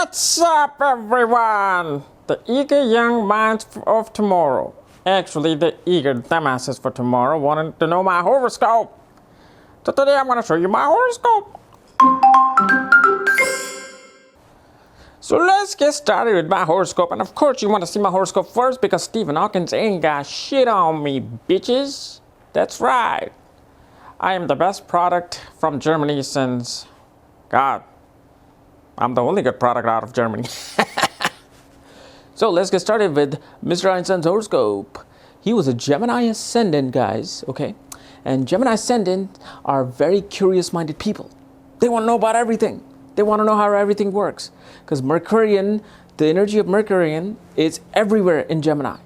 What's up, everyone? The eager young minds of tomorrow. Actually, the eager dumbasses for tomorrow wanted to know my horoscope. So today I'm going to show you my horoscope. So let's get started with my horoscope. And of course, you want to see my horoscope first because Stephen Hawkins ain't got shit on me, bitches. That's right. I am the best product from Germany since, God, I'm the only good product out of Germany. So let's get started with Mr. Einstein's horoscope. He was a Gemini ascendant, guys, okay? And Gemini ascendant are very curious-minded people. They want to know about everything. They want to know how everything works. Because Mercurian, the energy of Mercurian is everywhere in Gemini.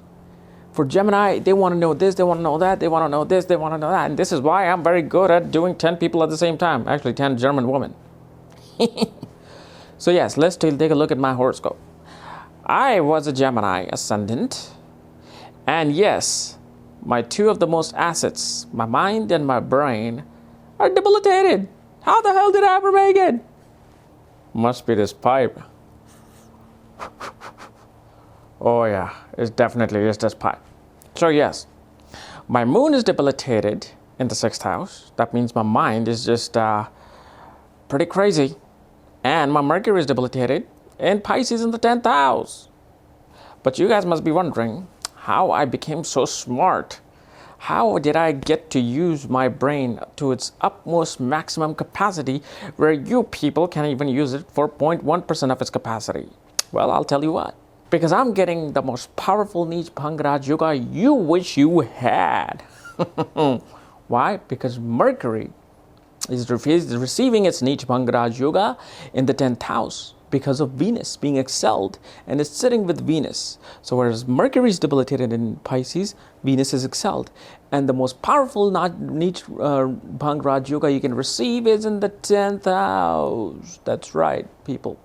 For Gemini, they want to know this, they want to know that, they want to know this, they want to know that. And this is why I'm very good at doing 10 people at the same time. Actually, 10 German women. So yes, let's take a look at my horoscope. I was a Gemini ascendant. And yes, my two of the most assets, my mind and my brain, are debilitated. How the hell did I ever make it? Must be this pipe. Oh yeah, it definitely is this pipe. So yes, my moon is debilitated in the 6th house. That means my mind is just pretty crazy. And my Mercury is debilitated in Pisces in the 10th house. But you guys must be wondering how I became so smart. How did I get to use my brain to its utmost maximum capacity where you people can't even use it for 0.1% of its capacity? Well, I'll tell you what. Because I'm getting the most powerful Nij Bhangraj Yoga you wish you had. Why? Because Mercury is receiving its Nij Bhangraj Yoga in the 10th house because of Venus being excelled and it's sitting with Venus. So whereas Mercury is debilitated in Pisces, Venus is excelled. And the most powerful Nij Bhangraj Yoga you can receive is in the 10th house. That's right, people.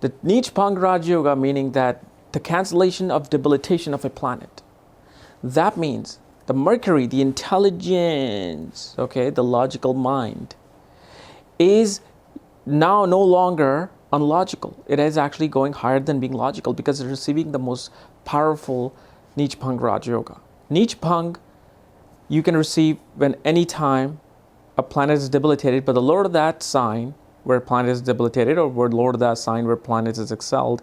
The Nij Bhangraj Yoga meaning that the cancellation of debilitation of a planet. That means the Mercury, the intelligence, okay, the logical mind, is now no longer unlogical. It is actually going higher than being logical because it's receiving the most powerful Nij Bhangraj Yoga. Nij Bhang you can receive when any time a planet is debilitated, but the Lord of that sign where planet is debilitated or where Lord of that sign where planet is excelled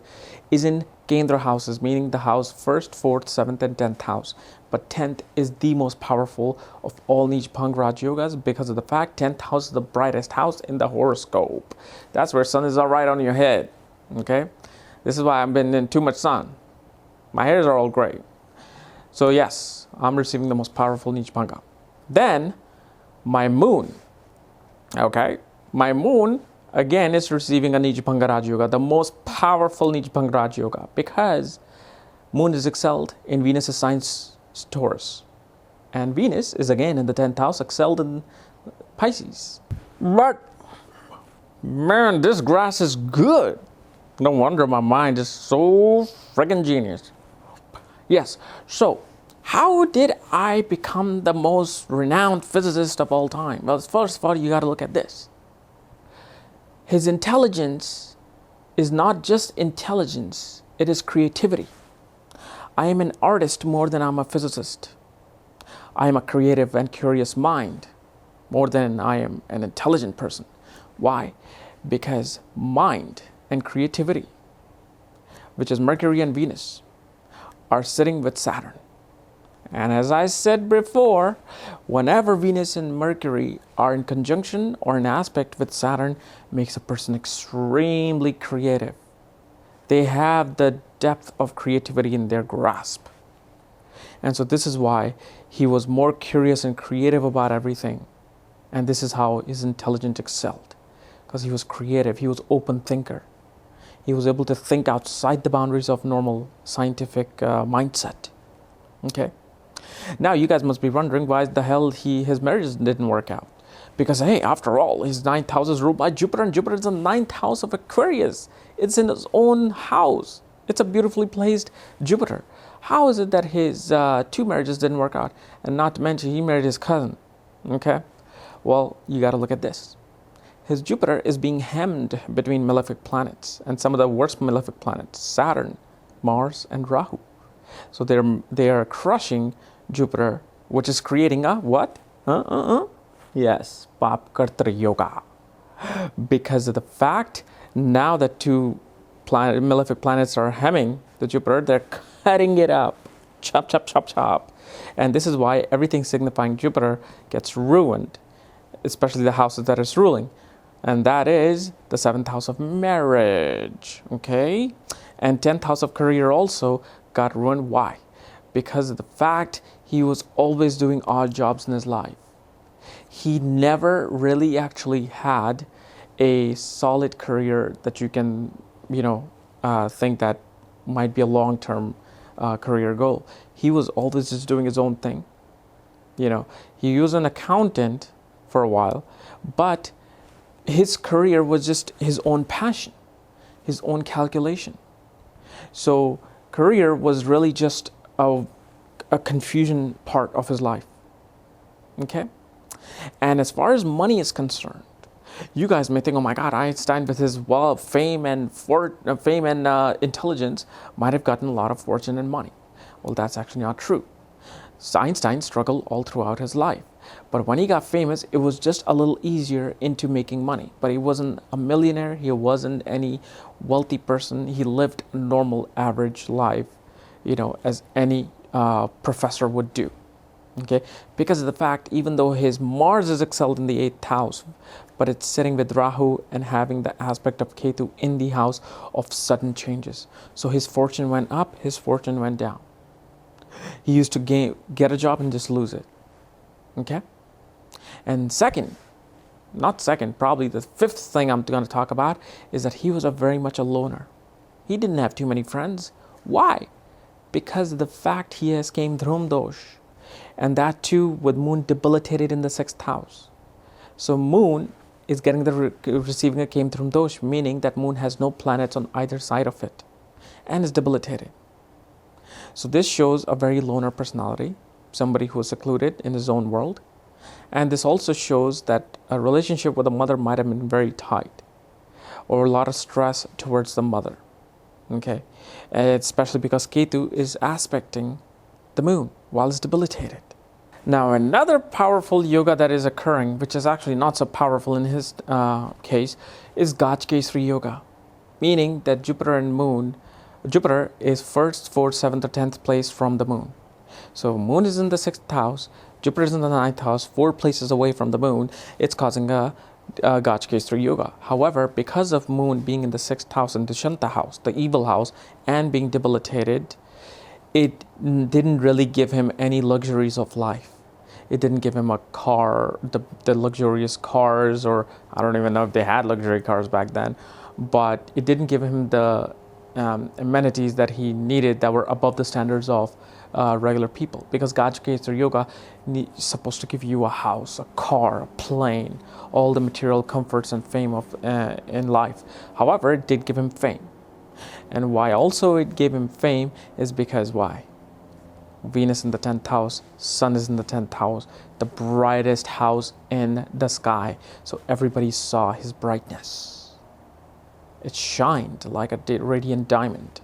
is in Kendra houses, meaning the house 1st, 4th, 7th, and 10th house. But 10th is the most powerful of all Nij Bhangraj Yogas because of the fact 10th house is the brightest house in the horoscope. That's where sun is all right on your head, okay? This is why I've been in too much sun. My hairs are all gray. So yes, I'm receiving the most powerful Nij Bhanga. Then, my moon, okay? My moon, again, is receiving a Nij Bhangraj Yoga, the most powerful Nij Bhangraj Yoga, because moon is excelled in Venus' sign Taurus. And Venus is again in the 10th house, excelled in Pisces. But, man, this grass is good. No wonder my mind is so friggin' genius. Yes, so how did I become the most renowned physicist of all time? Well, first of all, you got to look at this. His intelligence is not just intelligence, it is creativity. I am an artist more than I'm a physicist. I am a creative and curious mind more than I am an intelligent person. Why? Because mind and creativity, which is Mercury and Venus, are sitting with Saturn. And as I said before, whenever Venus and Mercury are in conjunction or in aspect with Saturn, makes a person extremely creative. They have the depth of creativity in their grasp. And so this is why he was more curious and creative about everything. And this is how his intelligence excelled. Because he was creative, he was open thinker. He was able to think outside the boundaries of normal scientific mindset. Okay. Now you guys must be wondering why the hell his marriage didn't work out. Because hey, after all, his 9th house is ruled by Jupiter, and Jupiter is the 9th house of Aquarius. It's in his own house. It's a beautifully placed Jupiter. How is it that his 2 marriages didn't work out? And not to mention, he married his cousin. Okay? Well, you got to look at this. his Jupiter is being hemmed between malefic planets, and some of the worst malefic planets, Saturn, Mars, and Rahu. So they are crushing Jupiter, which is creating a what? Yes, Pap Kartra Yoga. Because of the fact now that two malefic planets are hemming the Jupiter, they're cutting it up. Chop, chop, chop, chop. And this is why everything signifying Jupiter gets ruined, especially the houses that it's ruling. And that is the 7th house of marriage, okay? And 10th house of career also got ruined. Why? Because of the fact he was always doing odd jobs in his life. He never really actually had a solid career that you can, think that might be a long-term career goal. He was always just doing his own thing. He was an accountant for a while, but his career was just his own passion, his own calculation. So career was really just a confusion part of his life. Okay? And as far as money is concerned, you guys may think, oh my God, Einstein with his fame and intelligence might have gotten a lot of fortune and money. Well, that's actually not true. So Einstein struggled all throughout his life. But when he got famous, it was just a little easier into making money. But he wasn't a millionaire. He wasn't any wealthy person. He lived a normal, average life, as any professor would do. Okay? Because of the fact, even though his Mars is excelled in the 8th house, but it's sitting with Rahu and having the aspect of Ketu in the house of sudden changes. So his fortune went up, his fortune went down. He used to get a job and just lose it. Okay? And probably the 5th thing I'm going to talk about is that he was very much a loner. He didn't have too many friends. Why? Because of the fact he has came Dhrum Dosh. And that too with Moon debilitated in the 6th house. So Moon is receiving a Kame Dhrum Dosh, meaning that Moon has no planets on either side of it and is debilitated. So this shows a very loner personality, somebody who is secluded in his own world. And this also shows that a relationship with the mother might have been very tight, or a lot of stress towards the mother. Okay, and especially because Ketu is aspecting the Moon while it's debilitated. Now, another powerful yoga that is occurring, which is actually not so powerful in his case, is Gajkesari yoga, meaning that Jupiter is 1st, 4th, 7th, or 10th place from the Moon. So Moon is in the 6th house, Jupiter is in the 9th house, 4 places away from the Moon. It's causing a Gajkesari yoga. However, because of Moon being in the 6th house and Dushanta house, the evil house, and being debilitated, it didn't really give him any luxuries of life. It didn't give him a car, the luxurious cars, or I don't even know if they had luxury cars back then, but it didn't give him the amenities that he needed that were above the standards of regular people. Because Gajkesari yoga is supposed to give you a house, a car, a plane, all the material comforts and fame of in life. However, it did give him fame. And why also it gave him fame is because why? Venus in the 10th house, Sun is in the 10th house, the brightest house in the sky. So everybody saw his brightness. It shined like a radiant diamond.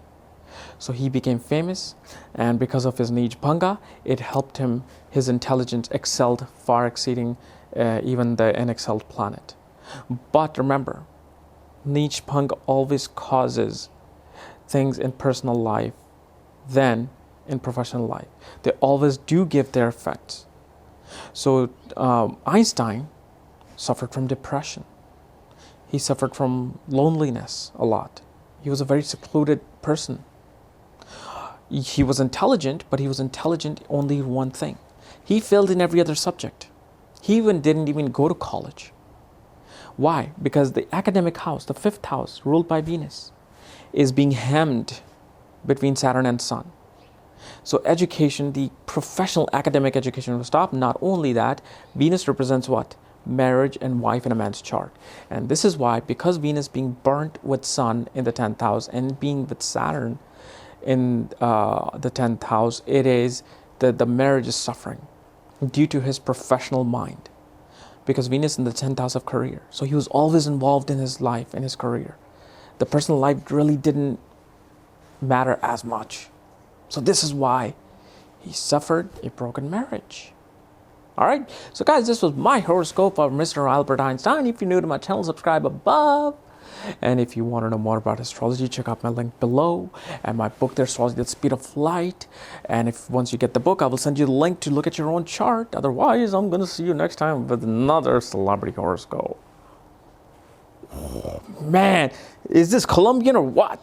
So he became famous, and because of his Nij Bhanga, it helped him, his intelligence excelled, far exceeding even the unexcelled planet. But remember, Nij Bhanga always causes things in personal life than in professional life. They always do give their effects. So Einstein suffered from depression. He suffered from loneliness a lot. He was a very secluded person. He was intelligent, but he was intelligent only in one thing. He failed in every other subject. He didn't even go to college. Why? Because the academic house, the 5th house, ruled by Venus, is being hemmed between Saturn and Sun. So education, the professional academic education will stop. Not only that, Venus represents what? Marriage and wife in a man's chart. And this is why, because Venus being burnt with Sun in the 10th house and being with Saturn in the 10th house, it is the marriage is suffering due to his professional mind. because Venus in the 10th house of career. So he was always involved in his life, in his career. The personal life really didn't matter as much. So this is why he suffered a broken marriage. All right. So guys, this was my horoscope of Mr. Albert Einstein. If you're new to my channel, subscribe above. And if you want to know more about astrology, check out my link below and my book, The Astrology at the Speed of Light. And if once you get the book, I will send you the link to look at your own chart. Otherwise, I'm going to see you next time with another celebrity horoscope. Man, is this Colombian or what?